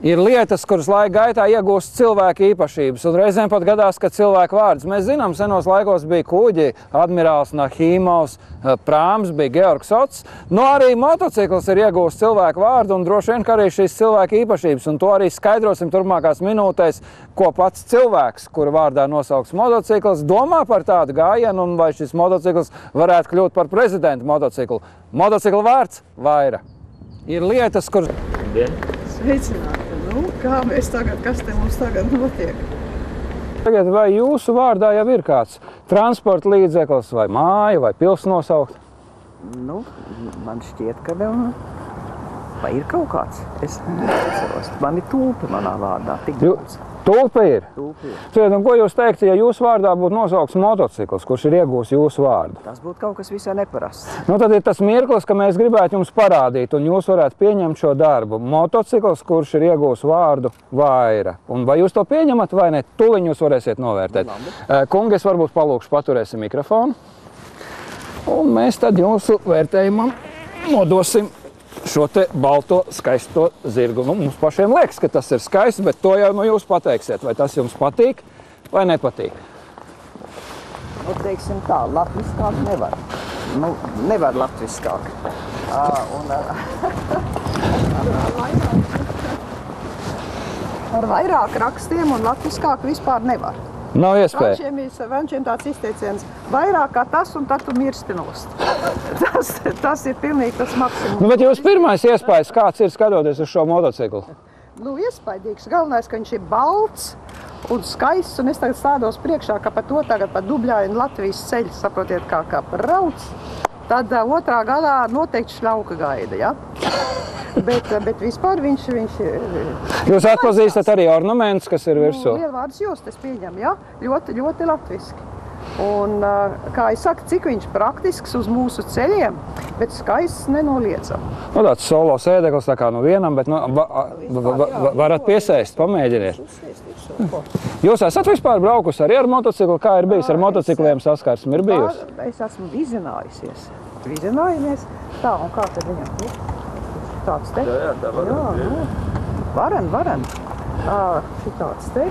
Ir lietas, kuras laika gaitā iegūst cilvēku īpašības, un reizēm pat gadās, ka cilvēku vārdus. Mēs zinām, senos laikos bija kuģi, admirāls Nahīmovs, prāms bija Georgs Ots. Arī motocikls ir iegūst cilvēku vārdu, un droši vien, ka arī šīs cilvēku īpašības, un to arī skaidrosim turpmākās minūtēs, ko pats cilvēks, kura vārdā nosauks motocikls, domā par tādu gājienu, un vai šis motocikls varētu kļūt par prezidentu motociklu. Motocikla vārds – Vaira. Ir lietas, kuras... Sveicināti! Kā mēs tagad, kas te mums tagad notiek? Tagad vai jūsu vārdā jau ir kāds transporta līdzeklis, vai māja, vai pils nosaukt? Man šķiet, ka vēl vai ir kaut kāds. Es neatceros. Man ir tulpe manā vārdā. Tulpe ir? Tulpe ir. Un ko jūs teikt, ja jūsu vārdā būtu nosaukts motocikls, kurš ir iegūs jūsu vārdu? Tas būtu kaut kas visai neparasts. Tad ir tas mirklis, ka mēs gribētu jums parādīt, un jūs varētu pieņemt šo darbu. Motocikls, kurš ir iegūs vārdu Vaira. Un vai jūs to pieņemat vai ne? Tuliņ jūs varēsiet novērtēt. Kungi, es varbūt palūkšu paturēsim mikrofonu. Un mēs tad jūsu vērtējumam nodosim šo te balto skaisto zirgu. Mums pašiem liekas, ka tas ir skaists, bet to jau jūs pateiksiet, vai tas jums patīk vai nepatīk. Teiksim tā, latviskāk nevar. Nevar latviskāk. Ar vairāk rakstiem un latviskāk vispār nevar. Nav iespēja. Frančiem tāds izteiciens, vairāk kā tas un tad tu mirsti nost. Tas ir pilnīgi tas maksimums. Bet jūs pirmais iespējas, kāds ir skatoties uz šo motociklu? Iespaidīgs. Galvenais, ka viņš ir balts un skaists, un es tagad stādos priekšā, ka pa to tagad pa dubļainu Latvijas ceļu, saprotiet, kā brauc. Tad otrā galā noteikti šļauka gaida, ja? Bet vispār viņš... Jūs atpazīstat arī ornamentus, kas ir virsū? Lielvārdas jostas pieņem, ja? Ļoti latviski. Un, kā es saku, cik viņš praktisks uz mūsu ceļiem, bet skaists nenoliedzam. Tāds solo sēdeklis, tā kā vienam, bet varat piesēst, pamēģiniet. Jūs esat vispār braukusi arī ar motociklu? Kā ir bijis ar motocikliem saskarsmi? Ir bijusi? Es esmu vizinājusies. Vizinājāmies. Tā, un kā tad viņam? Tāds te? Jā, tā varam. Varen. Šitāds te.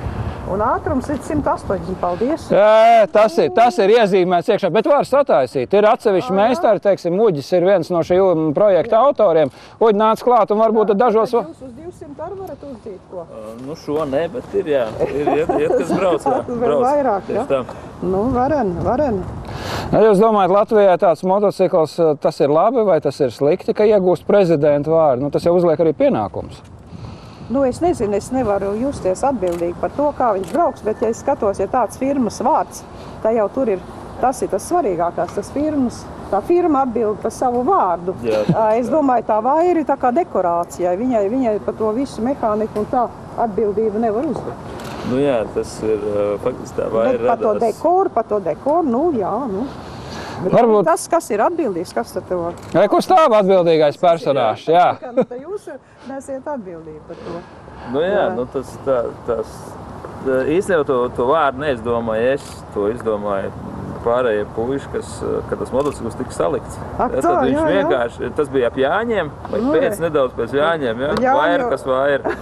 Un ātrums ir 180, paldies. Tas ir iezīmēts iekšā, bet var sataisīt. Ir atsevišķi meistari, teiksim, Uģis ir viens no šī projekta autoriem. Uģi nāc klāt un varbūt dažos... Jūs uz 200 arī varat uzdīt ko? Šo ne, bet ir, jā. Ir kas brauc. Vēl vairāk, jā? Varen. Jūs domājat, Latvijā tāds motocikls, tas ir labi vai tas ir slikti, ka iegūst prezidenta vārdu? Tas jau uzliek arī pienākums. Es nezinu, es nevaru justies atbildīgi par to, kā viņš brauks, bet ja es skatos, ja tāds firmas vārds, tā jau tur ir, tas ir tas svarīgākās, tā firma atbild par savu vārdu. Jā. Es domāju, tā Vaira ir tā kā dekorācijai, viņai par to visu mehāniku un tā atbildību nevar uzlikt. Jā, tas ir faktiski tā Vaira radās. Par to dekoru, jā. Varbūt... Tas, kas ir atbildīgs, kas tad tev var? Kur stāv atbildīgais personāžs, jā. Tad jūs nesiet atbildību par to. Tas īstenībā to vārdu neizdomāju, es to izdomāju pārējie puiši, kad tas motocikls tika salikts. Tad viņš vienkārši, tas bija ap Jāņiem, vai nedaudz pēc Jāņiem, jā? Vaira, kas Vaira.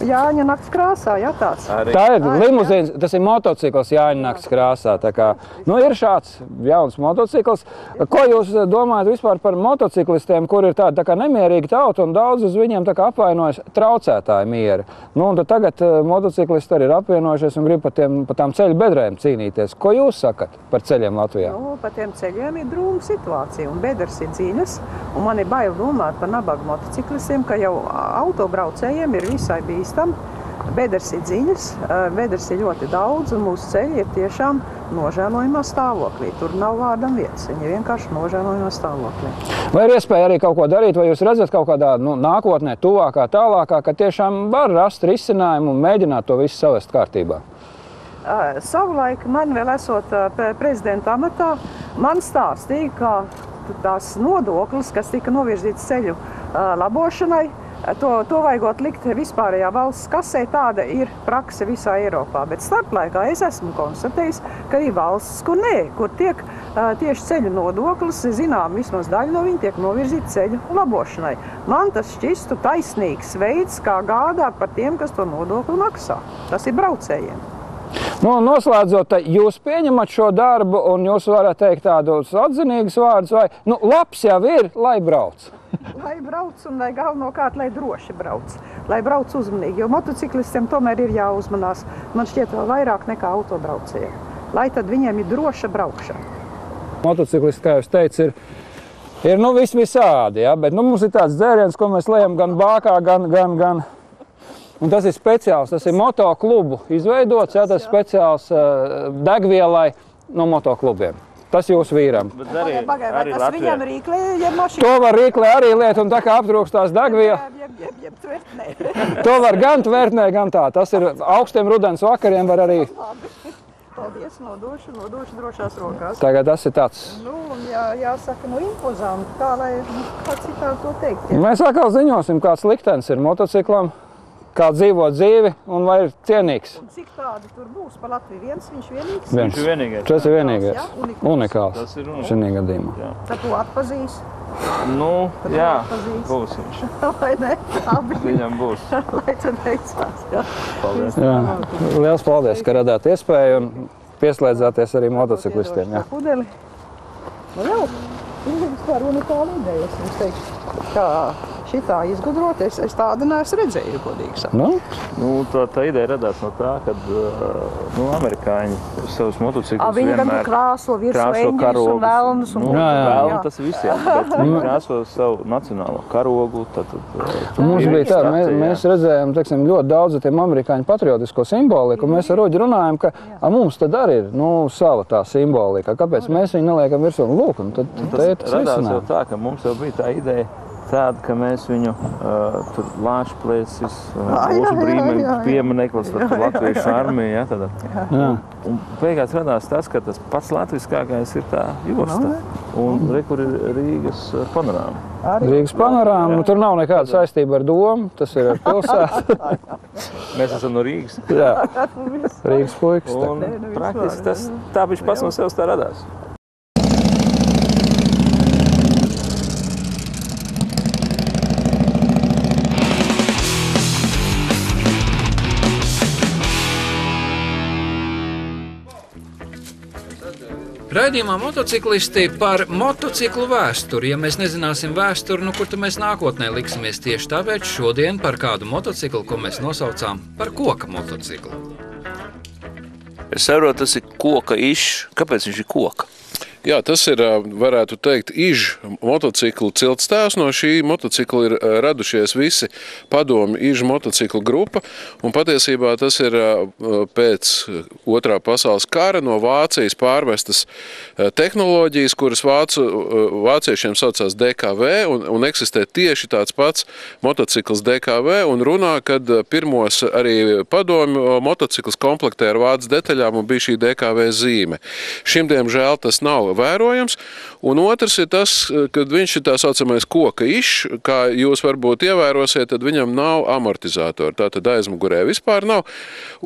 Jāņa nakts krāsā, jā, tāds. Tā ir limuzīns, tas ir motocikls Jāņa nakts krāsā. Ir šāds jauns motocikls. Ko jūs domājat vispār par motociklistiem, kur ir tāda nemierīga tauta un daudz uz viņiem apvainojas traucētāju mieri? Tagad motociklisti arī ir apvienojušies un grib par tām ceļu bedrēm cīnīties. Ko jūs sakat par ceļiem Latvijā? Par tiem ceļiem ir drūma situācija un bedres ir dziļas. Un man ir bail domāt par nabagu motociklistiem, ka jau autobraucējiem ir visai bīstami. Bedres ir dziļas, bedres ir ļoti daudz un mūsu ceļi ir tiešām nožēlojumā stāvoklī. Tur nav vārdam vietas, viņi ir vienkārši nožēlojumā stāvoklī. Vai ir iespēja arī kaut ko darīt, vai jūs redzat kaut kādā nākotnē, tuvākā, tālākā, ka tiešām var rast risinājumu un mēģināt to visu savest kārtībā? Savulaik man vēl esot prezidenta amatā, man stāstīja, ka tās nodoklis, kas tika novirzīts ceļu labošanai, to vajagot likt vispārējā valsts kasē, tāda ir prakse visā Eiropā. Bet starplaikā es esmu konstatējis, ka ir valsts, kur tiek tieši ceļu nodoklis, zinām, vismaz daļa no viņa tiek novirzīta ceļu labošanai. Man tas šķistu taisnīgs veids, kā gādāt par tiem, kas to nodokli maksā. Tas ir braucējiem. Nu, noslēdzot, jūs pieņemat šo darbu un jūs varat teikt tādus atzinīgus vārdus vai, nu, labs jau ir, lai brauc. Lai brauc un lai galvenokārt, lai droši brauc. Lai brauc uzmanīgi, jo motociklistiem tomēr ir jāuzmanās. Man šķiet vēl vairāk nekā autobraucējiem. Lai tad viņiem ir droša braukšana. Motociklisti, kā jūs teicu, ir nu visādi, ja? Bet nu, mums ir tāds dzēriens, ko mēs lejam gan bākā, gan. Un tas ir speciāls, tas ir motoklubu izveidots, ja? Tas ir speciāls degvielai no motoklubiem. Tas jūsu vīram. Vai tas viņam rīklē, ja mašīna? To var rīklē arī liet, un tā kā aptrūkstās degviela. Jeb tvertnē. To var gan tvertnē, gan tā. Tas ir augstiem rudens vakariem var arī. Paldies, nodošu drošās rokās. Tagad tas ir tāds. Nu, jāsaka, impozanti, tā lai, kā citādi to teikt. Ja? Mēs atkal ziņosim, kāds liktenis ir motociklam. Kā dzīvot dzīvi un vai ir cienīgs. Un cik tādi tur būs pa Latviju? Viņš vienīgs? Viņš ir vienīgais. Tas ir vienīgais. Ja? Unikāls. Tas ir unikāls. Šī gadījumā. Jā. Tad tu atpazīs? Nu, jā, būs viņš. Vai ne? Abi. Viņam būs. Lai tad veicās, jā. Paldies. Jā. Liels paldies, ka radāt iespēju un pieslēdzāties arī motociklistiem. Jā. Pudeli. Nu jau, viņš par unikālu ideju, es jums teikšu. Kā šitā izgudroties, es tādu neesmu redzēju, godīgi sakot. Nu, tā ideja radās no tā, kad amerikāņi savus motociklus Viņi gan krāso virsū eņģeļus un velnus. Velnu tas visiem, bet viņi krāso savu nacionālo karogu. Mums bija tā, mēs redzējām, teiksim, ļoti daudz tiem amerikāņu patriotisko simboliku, un mēs ar Roģi runājam, ka mums tad arī ir, sava tā simbolika. Kāpēc mēs viņu neliekam virsū? Lūk, un tad te tas radās jau tā, ka mums jau bija tā ideja, tāda, ka mēs viņu tur Lāčplēsis, mūsu brīvību piemineklis, tad Latviešu armija, ja, tādā. Un beigās radās tas, ka tas pats latviskākais ir tā josta. Un kur ir Rīgas panorāma. Rīgas panorāma, tur nav nekāda saistība ar domu, tas ir ar pilsētu. Mēs esam no Rīgas. Jā, Rīgas puikas. Un praktiski tas tā viņš pats no sevs tā radās. Raidījumā motociklisti par motociklu vēsturi. Ja mēs nezināsim vēsturi, kur tad mēs nākotnē liksimies? Tieši tāpēc šodien par kādu motociklu, ko mēs nosaucām par koka motociklu. Es saprotu, tas ir koka išs. Kāpēc viņš ir koka? Jā, tas ir, varētu teikt, iž motociklu ciltstēvs. No šī motocikla ir radušies visi padomi iž motociklu grupa. Un patiesībā tas ir pēc Otrā pasaules kara no Vācijas pārvestas tehnoloģijas, kuras vāciešiem saucās DKV un eksistē tieši tāds pats motocikls DKV un runā, kad pirmos arī padomi motociklus komplektē ar vācu detaļām un bija šī DKV zīme. Šim diemžēl tas nav vērojams, un otrs ir tas, kad viņš ir tā saucamais koka išs, kā jūs varbūt ievērosiet, tad viņam nav amortizātori, tātad aizmugurē vispār nav,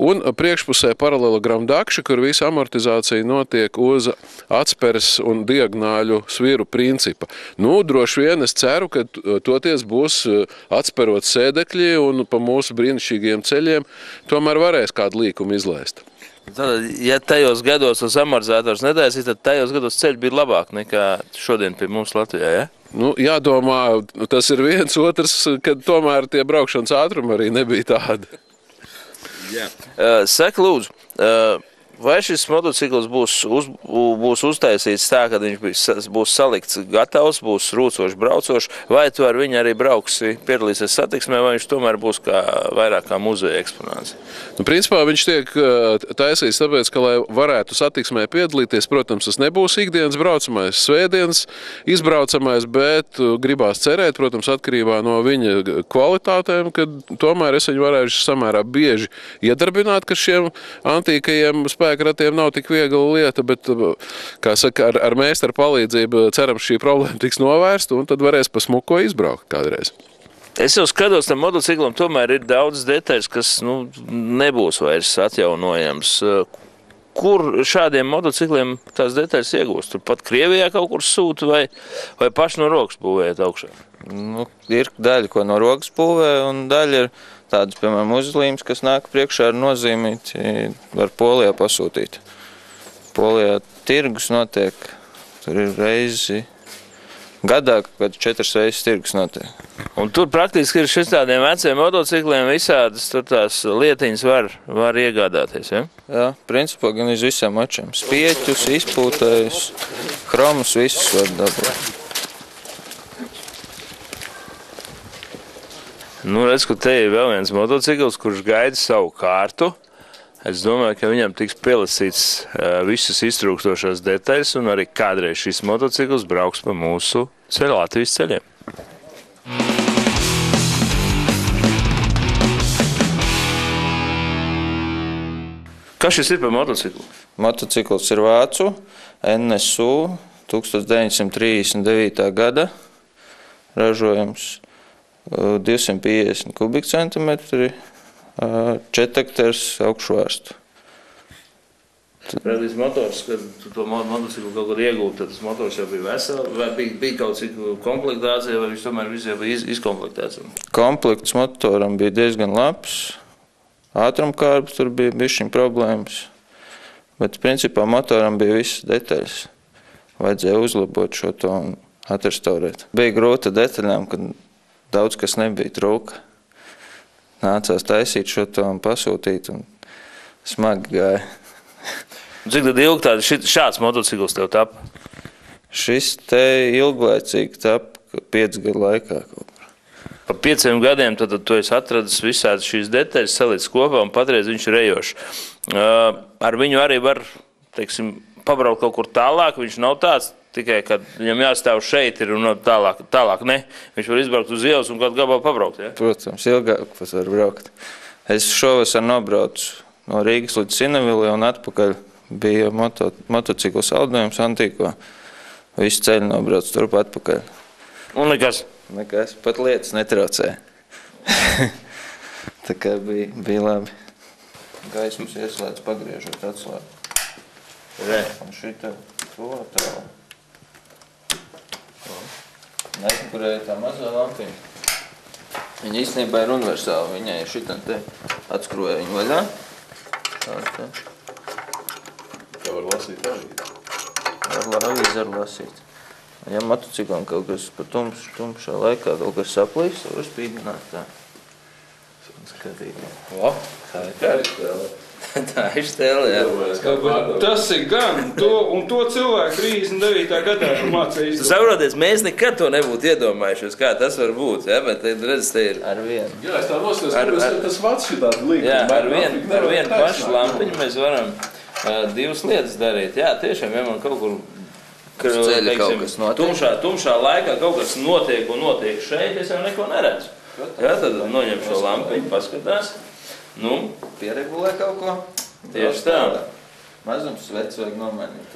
un priekšpusē paralelogram dakša, kur visa amortizācija notiek uz atsperes un diagonāļu sviru principa. Droši vien es ceru, ka toties būs atsperot sēdekļi un pa mūsu brīnišķīgiem ceļiem tomēr varēs kādu līkumu izlaist. Tad, ja tajos gados uz amortizators netaisīt, tad tajos gados ceļi bija labāk nekā šodien pie mums Latvijā, ja? Jādomā, tas ir viens, otrs, kad tomēr tie braukšanas ātrumi arī nebija tādi. Jā. Saka, lūdzu, vai šis motocikls būs uztaisīts tā, ka viņš būs salikts gatavs, būs rūcoši braucoši, vai tu ar viņu arī brauksi piedalīsies satiksmē, vai viņš tomēr būs vairāk kā muzeja eksponāts? Principā viņš tiek taisīts tāpēc, ka, lai varētu satiksmē piedalīties, protams, tas nebūs ikdienas braucamais, svētdienas izbraucamais, bet gribās cerēt, protams, atkarībā no viņa kvalitātēm, kad tomēr es viņu varēšu samērā bieži iedarbināt, ka šiem antīkajiem spēkratiem nav tik viegla lieta, bet, kā saka, ar meistaru palīdzību cerams šī problēma tiks novērsta, un tad varēs pa smuko izbraukt kādreiz. Es jau skatos, tam motociklam tomēr ir daudz detaļas, kas nebūs vairs atjaunojams. kur šādiem motocikliem tās detaļas iegūst? Tur pat Krievijā kaut kur sūta vai paši no rokas būvējat augšā? Nu, ir daļa, ko no rokas būvē, un daļa ir tādas, piemēram, uzlīmes, kas nāk priekšā ar nozīmīti, var Polijā pasūtīt. Polijā tirgus notiek, tur ir reizi gadā, kad 4 reizes tirgus notiek. Un tur praktiski ir šis tādiem veciem motocikliem visādas tur tās lietiņas var iegādāties, ja? Jā, principā gan iz visiem mačiem. Spieķus, izpūtējus, chromus, visus var dabūt. Nu, redz, ka te ir vēl viens motocikls, kurš gaida savu kārtu. Es domāju, ka viņam tiks pielasīts visas iztrūkstošās detaļas, un arī kādreiz šis motocikls brauks pa mūsu Latvijas ceļiem. Kas šis ir par motociklu? Motocikls ir vācu, NSU, 1939. gada, ražojums 250 kubikcentimetri, 4 akters augšvērstu. Prēdīs motors, kad tu to motociklu kaut kad iegūti, tad tas motors jau bija vesels, vai bija kaut cik komplektācija, vai viņš tomēr viss jau bija izkomplektēts? Komplekts motoram bija diezgan labs, ātrumkārbs tur bija bišķiņ problēmas, bet principā motoram bija visas detaļas. Vajadzēja uzlabot šo to un atrestaurēt. Bija grūta detaļām, kad daudz kas nebija trūka. Nācās taisīt šo to un pasūtīt, un smagi gāja. Cik tad ilgi tādi šāds motocikls tev tapa? Šis te ilglaicīgi tapa 5 gadu laikā kaut kur. Pa 5 gadiem tad tu esi atradis visādi šīs detaļas, salicis kopā un patreiz viņš ir ejošs. Ar viņu arī var, teiksim, pabraukt kaut kur tālāk, viņš nav tāds, tikai, kad viņam jāstāv šeit ir un tālāk ne. Viņš var izbraukt uz ielas un kādu gabalu pabraukt, ja? Protams, ilgāk pat var braukt. Es šovasar nobraucu no Rīgas līdz Sinavili un atpakaļ bija motociklu saldējums Antīko. Visu ceļu nobraucu turp atpakaļ. Un nekas? Nekas, pat lietas netraucēja. Tā kā bija labi. Gaismas ieslēdz pagriežot atslēgu. Re. Un šitā to tā. Nezinu, kur ir tā mazā lampiņa. Viņa īstenībā ir universāla. Viņai ir šitā te atskrūja viņu vaļā. Tā. Tā var lasīt arī. Var lasīt. Ja motociklam kaut kas pa tumšā laikā kaut kas saplīs, var spīdināt tā. Skatīt. O, tā ir stēle. Tā ir stēle, jā. Tas ir gan, un to cilvēku 39. gadā mācīja izdomāt. Saproties, mēs nekad to nebūtu iedomājušies, kā tas var būt, ja? Bet redz, te ir... Ar vienu. Jā, es tā noskatās, tas vats šitādi līdzi. Jā, ar vienu pašu lampiņu mēs varam 2 lietas darīt. Jā, tiešām, ja man kaut kur... Ceļa kaut kas notiek. Tumšā laikā kaut kas notiek un notiek šeit, es jau neko neredzu. Jā, tad noņem šo lampiņu, paskatās. Nu, pieregulē kaut ko. Tieši tā. Mazums vecs vajag nomainīt.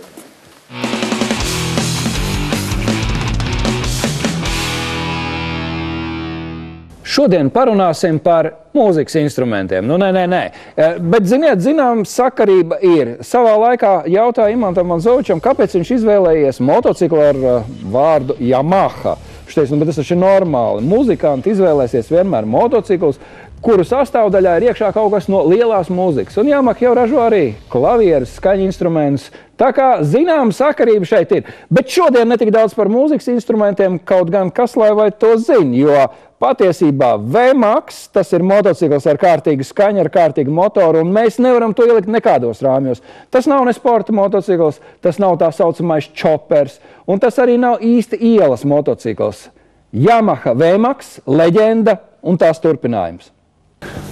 Šodien parunāsim par mūzikas instrumentiem. Nu, nē. Bet, ziniet, sakarība ir. Savā laikā jautāja Imantam Manzovičam, kāpēc viņš izvēlējies motociklu ar vārdu Yamaha. Viņš teica, bet tas taču ir normāli. Muzikanti izvēlēsies vienmēr motociklus, kuru sastāvdaļā ir iekšā kaut kas no lielās mūzikas. Un Yamaha jau ražo arī klavierus, skaņu instrumentus. Tā kā zināma sakarība šeit ir. Bet šodien ne tik daudz par mūzikas instrumentiem, kaut gan kas lai vai to zina, jo patiesībā VMAX, tas ir motocikls ar kārtīgu skaņu, ar kārtīgu motoru, un mēs nevaram to ielikt nekādos rāmjos. Tas nav ne sporta motocikls, tas nav tā saucamais choppers, un tas arī nav īsti ielas motocikls. Yamaha VMAX, leģenda un tās turpinājums.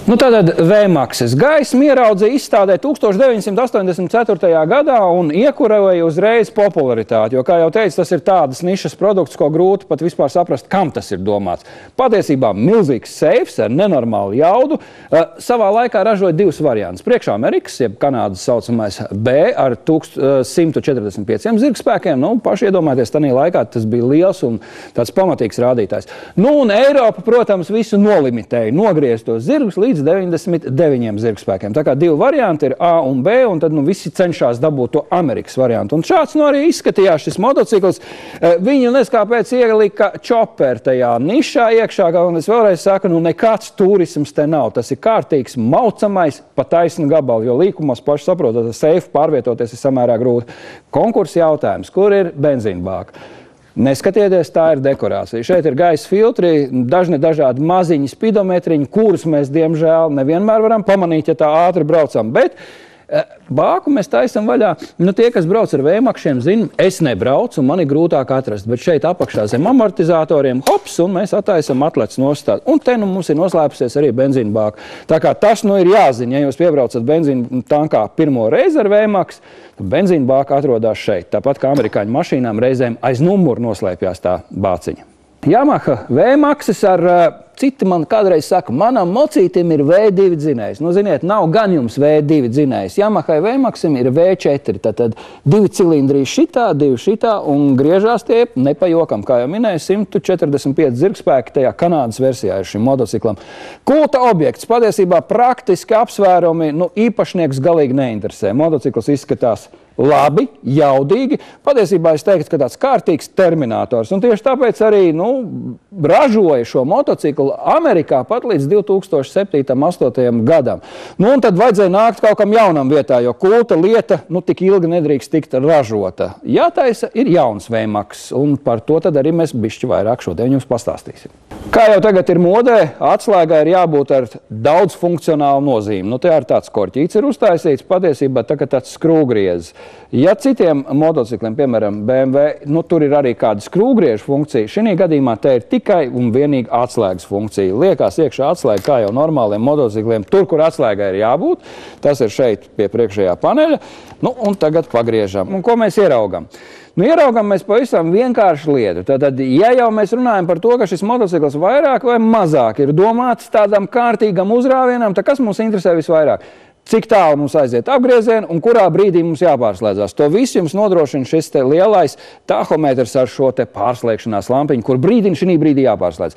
Nu, tātad VMAXes gaismu ieraudzīja izstādē 1984. gadā un iekurēja uzreiz popularitāti, jo, kā jau teicu, tas ir tādas nišas produkts, ko grūti pat vispār saprast, kam tas ir domāts. Patiesībā milzīgs seifs ar nenormālu jaudu. Savā laikā ražoja 2 variantus. Priekšā Amerikas, jeb Kanādas saucamais B ar 145 zirgspēkiem. Nu, paši iedomājieties, tanī laikā tas bija liels un tāds pamatīgs rādītājs. Nu, un Eiropa, protams, visu nolimitēja, nogriez tos zirgus līdz līdz 99 zirgspēkiem. Tā kā 2 varianti ir A un B, un tad visi cenšas dabūt to Amerikas variantu. Un šāds arī izskatījās šis motocikls. Viņu neskāpēc ielika čoperi tajā nišā iekšā, un es vēlreiz saku, nekāds turisms te nav. Tas ir kārtīgs, maucamais, pa taisnu gabalu, jo līkumos paši saprotat, ar seifu pārvietoties ir samērā grūti. Konkursa jautājums, kur ir benzīnbāka? Neskatieties, tā ir dekorācija. Šeit ir gaisa filtri, dažādi maziņi spidometriņi, kurus mēs, diemžēl, nevienmēr varam pamanīt, ja tā ātri braucam. Bet bāku mēs taisam vaļā. Tie, kas brauc ar vēmakšiem, zina, es nebraucu un man ir grūtāk atrast. Bet šeit apakšā zem amortizatoriem, hops, un mēs attaisam atlec nostāt. Un te mums ir noslēpusies arī benzīna bāka. Tā kā tas ir jāzina. Ja jūs piebraucat benzīna tankā pirmo reizi ar vēmaks, tad benzīna bāka atrodas šeit. Tāpat kā amerikāņu mašīnām reizēm aiz numuru noslēpjās tā bāciņa. Yamaha V-Maxes ar citi man kādreiz saka, manam mocītim ir V2 dzinējs. Ziniet, nav gan jums V2 dzinējs. Yamaha V-Maxim ir V4, tad 2 cilindrī šitā, 2 šitā un griežās tie nepajokam, kā jau minēju, 145 zirgspēki tajā Kanādas versijā ir šim motociklam. Kulta objekts, patiesībā praktiski apsvērumi, īpašnieks galīgi neinteresē. Motocikls izskatās labi, jaudīgi. Patiesībā es teiktu, ka tāds kārtīgs terminators. Un tieši tāpēc arī ražoja šo motociklu Amerikā pat līdz 2007.–2008. gadam. Un tad vajadzēja nākt kaut kam jaunam vietā, jo kulta lieta tik ilgi nedrīkst tikt ražota. Jātaisa ir jauns V-Max, un par to tad arī mēs bišķi vairāk šodien jums pastāstīsim. Kā jau tagad ir modē, atslēgā ir jābūt ar daudz funkcionālu nozīmi. Te ar tāds korķīts ir uztaisīts, patiesībā tāds skrūvgriezis. Ja citiem motocikliem, piemēram BMW, tur ir arī kāda skrūvgriežu funkcija, šī gadījumā te ir tikai un vienīgi atslēgas funkcija. Liekās iekšā atslēga kā jau normāliem motocikliem, tur, kur atslēgai ir jābūt. Tas ir šeit pie priekšējā paneļa. Un tagad pagriežam. Un ko mēs ieraugam? Ieraugam mēs pavisam vienkāršu lietu. Tātad, ja jau mēs runājam par to, ka šis motocikls vairāk vai mazāk ir domāts tādam kārtīgam uzrāvienam, tad kas mums interesē visvairāk? Cik tālu mums aiziet apgriezienu un kurā brīdī mums jāpārslēdzās. To visu jums nodrošina šis te lielais tahometrs ar šo te pārslēgšanās lampiņu, kur šī brīdī jāpārslēdz.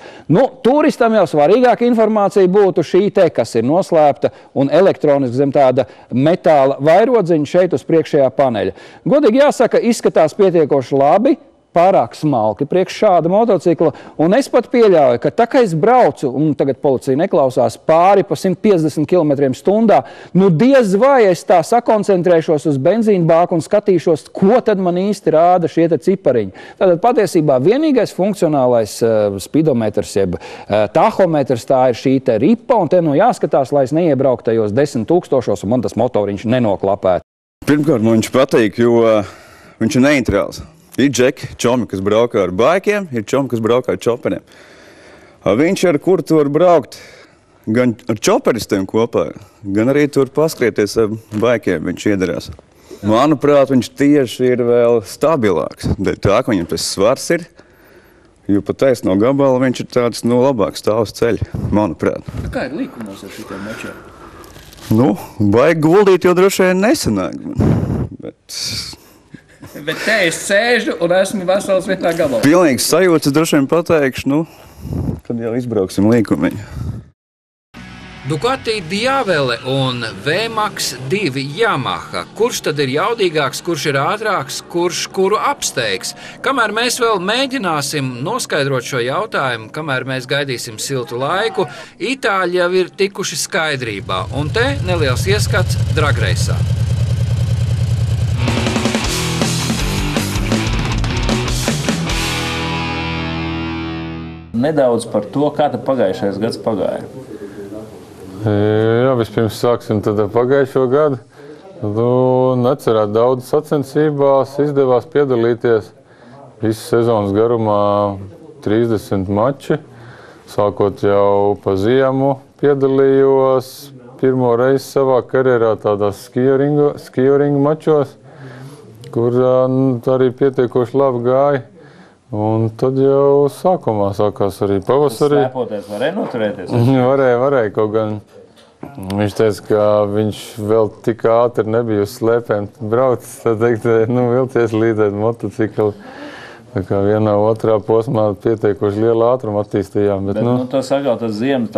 Turistam jau svarīgāka informācija būtu šī te, kas ir noslēpta un elektroniski zem tāda metāla vairodziņa šeit uz priekšējā paneļa. Godīgi jāsaka, izskatās pietiekoši labi, pārāk smalki priekš šāda motocikla, un es pat pieļauju, ka tā kā es braucu, un tagad policija neklausās, pāri pa 150 km/h, diez vai es tā sakoncentrēšos uz benzīna bāku un skatīšos, ko tad man īsti rāda šie te cipariņi. Tātad patiesībā vienīgais funkcionālais spidometrs, jeb tahometrs, tā ir šī te ripa, un te jāskatās, lai es neiebrauktu tajos 10 000, un man tas motoriņš nenoklapētu. Pirmkārt, man viņš patīk, jo viņš ir neitrāls. Ir džeki, čomi, kas braukā ar baikiem, ir čomi, kas braukā ar čoperiem. Viņš ar kuru tu var braukt gan ar čoperistiem kopā, gan arī tur paskrieties ar baikiem, viņš iedarās. Manuprāt, viņš tieši ir vēl stabilāks, dēļ tā, ka viņam tas svars ir, jo pa taisno gabala viņš ir tāds, labāks stāvs ceļa, manuprāt. Kā ir līkumos ar šitiem mečiem? Baigi guldīt jau droši vien nesanāk, Bet te es sēžu un esmu vesels vienā gabalā. Pilnīgs sajūtas droši vien pateikšu, kad jau izbrauksim līkumiņu. Ducati Diavelle un V-Max 2 Yamaha. Kurš tad ir jaudīgāks, kurš ir ātrāks, kurš kuru apsteigs? Kamēr mēs vēl mēģināsim noskaidrot šo jautājumu, kamēr mēs gaidīsim siltu laiku, itāļi jau ir tikuši skaidrībā. Un te neliels ieskats dragreisā. Nedaudz par to, kā tad pagājušais gads pagāja. Jā, vispirms sāksim tad ar pagājušo gadu. Necerēt daudz sacensībās, izdevās piedalīties visu sezonas garumā 30 mači. Sākot jau pa ziemu piedalījos pirmo reizi savā karjerā tādās skioringa mačos, kur arī pietiekoši labi gāja. Un tad jau sākumā sākās arī pavasarī. Slēpoties varēja noturēties? Varēja, kaut gan viņš teica, ka viņš vēl tik ātri nebija uz slēpēm braucis, tad teikt, vilcies līdēt motocikli. Tā kā vienā otrā posmā pietiekoši liela ātruma attīstījām. Bet tas atkal tā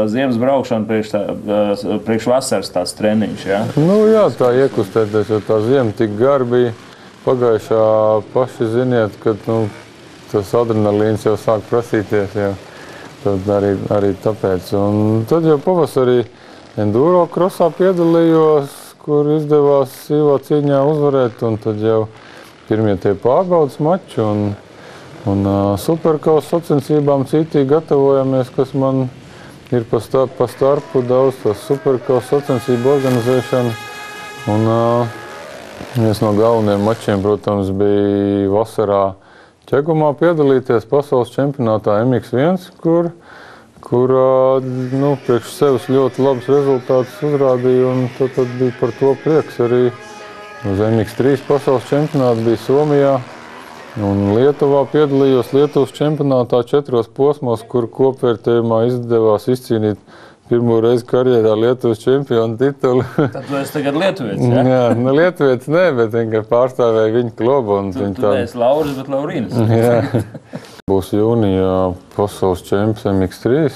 ziemas braukšana priekš vasaras tāds treniņš, jā? Jā, tā iekustēties, jo tā ziema tik gara bija. Pagājušā paši ziniet, kad tas adrenalīns jau sāk prasīties, jau. Tad arī tāpēc. Un tad jau pavasarī enduro krosā piedalījos, kur izdevās sīvā cīņā uzvarēt, un tad jau pirmie tie pārbaudas mači, un superkausa sacensībām citīgi gatavojamies, kas man ir pa starpu daudz, tas superkausa sacensību organizēšana. Un viens no galvenajiem mačiem, protams, bija vasarā Ķegumā piedalīties pasaules čempionātā MX1, kur priekš sevis ļoti labs rezultātus uzrādīja, un tad bija par to prieks arī. Uz MX3 pasaules čempionāts bija Somijā, un Lietuvā piedalījos Lietuvas čempionātā 4 posmos, kur kopvērtējumā izdevās izcīnīt pirmo reizi karjerā Lietuvas čempionu titulu. Tad tu esi tagad lietuvietis, jā? Jā, lietuvietis ne, bet vienkārši pārstāvēja viņa klubu. Tu neesi Lauris, bet Laurīnas. Jā. Būs jūnijā pasaules čempions MX3,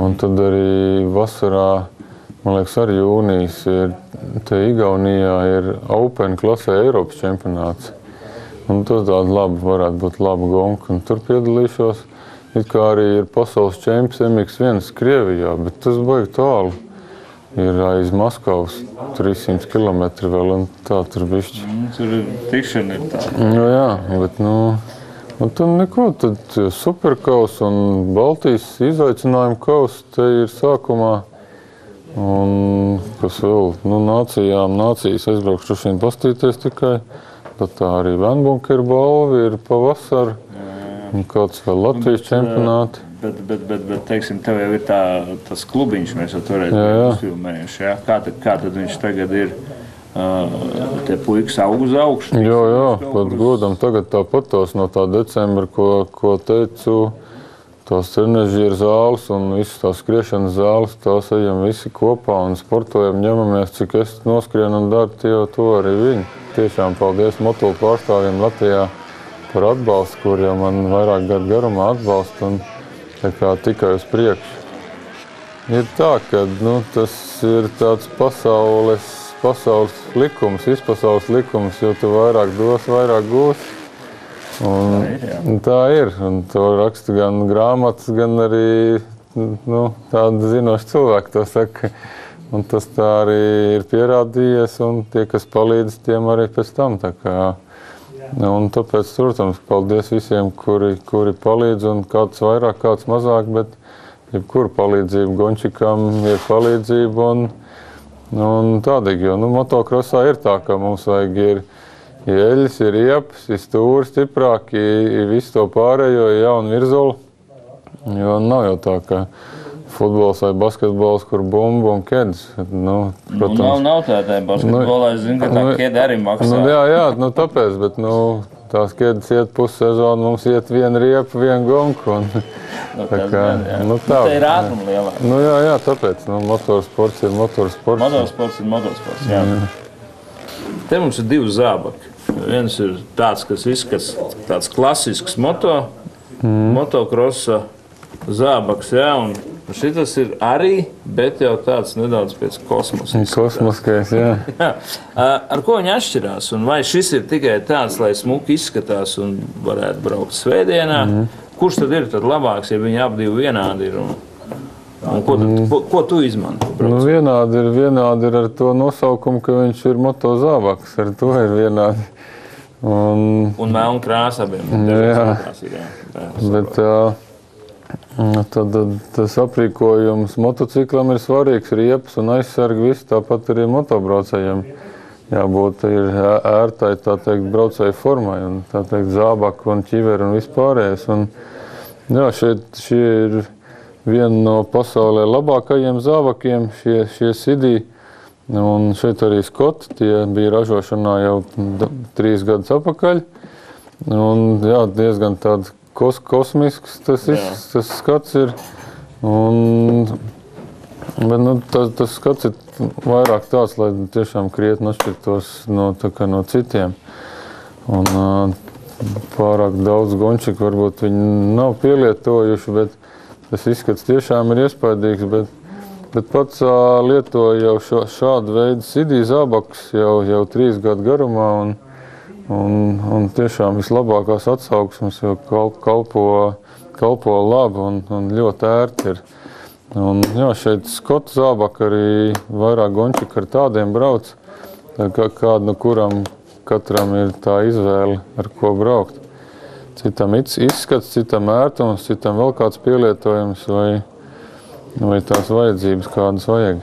un tad arī vasarā, man liekas, arī jūnijas ir, te Igaunijā ir Open klasē Eiropas čempionāts. Un tas varētu būt laba gonka, un tur piedalīšos. It kā arī ir pasaules čempions MX1 Krievijā, bet tas baigi tālu. Ir aiz Maskavas 300 km vēl, un tā tur bišķi. Tur ir tikšana ir tā. Jā, bet un tad neko, tad superkaus un Baltijas izaicinājuma kaus te ir sākumā. Un kas vēl, nācijas aizbraukšu šīm pastīties tikai, tad tā arī Venbunker balva ir pavasar, un kāds vēl Latvijas čempionāti. Bet, teiksim, tev jau ir tas klubiņš, mēs jau toreiz uzfilmējuši, jā? Kā tad viņš tagad ir? Te puikas aug uz augšu? Jā, kaut godam tagad tāpat no tā decembra, ko teicu, tās trenažieru zāles un visas tās skriešanas zāles, tās ejam visi kopā un sportojam, ņemamies, cik es noskrienu un daru, to arī viņi. Tiešām paldies motulu pārstāvjiem Latvijā par atbalstu, kur jau man vairāk gadu garumā atbalsta un tā kā tikai uz priekšu. Ir tā, ka tas ir tāds pasaules likums, vispasaules likums, jo tu vairāk dos, vairāk gūs. Un tā ir, un to raksta gan grāmatas, gan arī tādi zinoši cilvēki to saka. Un tas tā arī ir pierādījies, un tie, kas palīdz, tiem arī pēc tam. Un tāpēc, protams, paldies visiem, kuri palīdz, un kāds vairāk, kāds mazāk, bet jebkura palīdzība Gončikam ir palīdzība, un tādīgi, jo motokrosā ir tā, ka mums vajag ir eļļas, ir riepas, ir stūri stiprāki, ir visu to pārējo, ir jauna virzula, jo nav jau tā, ka futbols vai basketbols, kur bumba un kedis. Protams, nav tā basketbolā, es zinu, ka tā kedi arī maksā. Jā, tāpēc, bet tās kedis iet pussezonu, mums iet viena riepa, viena gonka. Tā ir ātruma lielāk. Jā, tāpēc motorsports ir motorsports. Motorsports ir motorsports, jā. Te mums ir 2 zābaki. Viens ir tāds, kas izskats tāds klasisks motokrosa zābaks, jā, un šitas ir arī, bet jau tāds nedaudz pēc kosmosa. Kosmoskais, jā. Ar ko viņi atšķirās? Un vai šis ir tikai tāds, lai smuki izskatās un varētu braukt svētdienā? Kurš tad ir labāks, ja viņi abi vienādi ir? Ko tu izmanto? Vienādi ir ar to nosaukumu, ka viņš ir motozābaks. Ar to ir vienādi. Un melna krāsa abiem. Bet tad tas aprīkojums motociklam ir svarīgs, riepas un aizsargi viss, tāpat arī motobraucējiem. Jābūt ir ērtai, tā teikt, braucēju formai, un tā teikt, zābaki un ķiveri un vispārējais. Šie ir viena no pasaulē labākajiem zābakiem, šie sidī. Un šeit arī skoti, tie bija ražošanā jau 3 gadus atpakaļ. Un diezgan tāds kosmisks tas skats ir. Bet tas skats ir vairāk tāds, lai tiešām krietni atšķirtos no citiem. Un pārāk daudz gončiku varbūt viņi nav pielietojuši, bet tas izskats tiešām ir iespaidīgs, bet pats lietoja jau šādu veidu sidī zābakus jau 3 gadu garumā un tiešām vislabākās atsauksmes jau kalpo labi un ļoti ērti ir. Un, jā, šeit skotu zābaka arī vairāk gončika ar tādiem brauc, kādu no kuram katram ir tā izvēle, ar ko braukt. Citam izskats, citam ērtums, citam vēl kāds pielietojums vai tās vajadzības kādas vajag.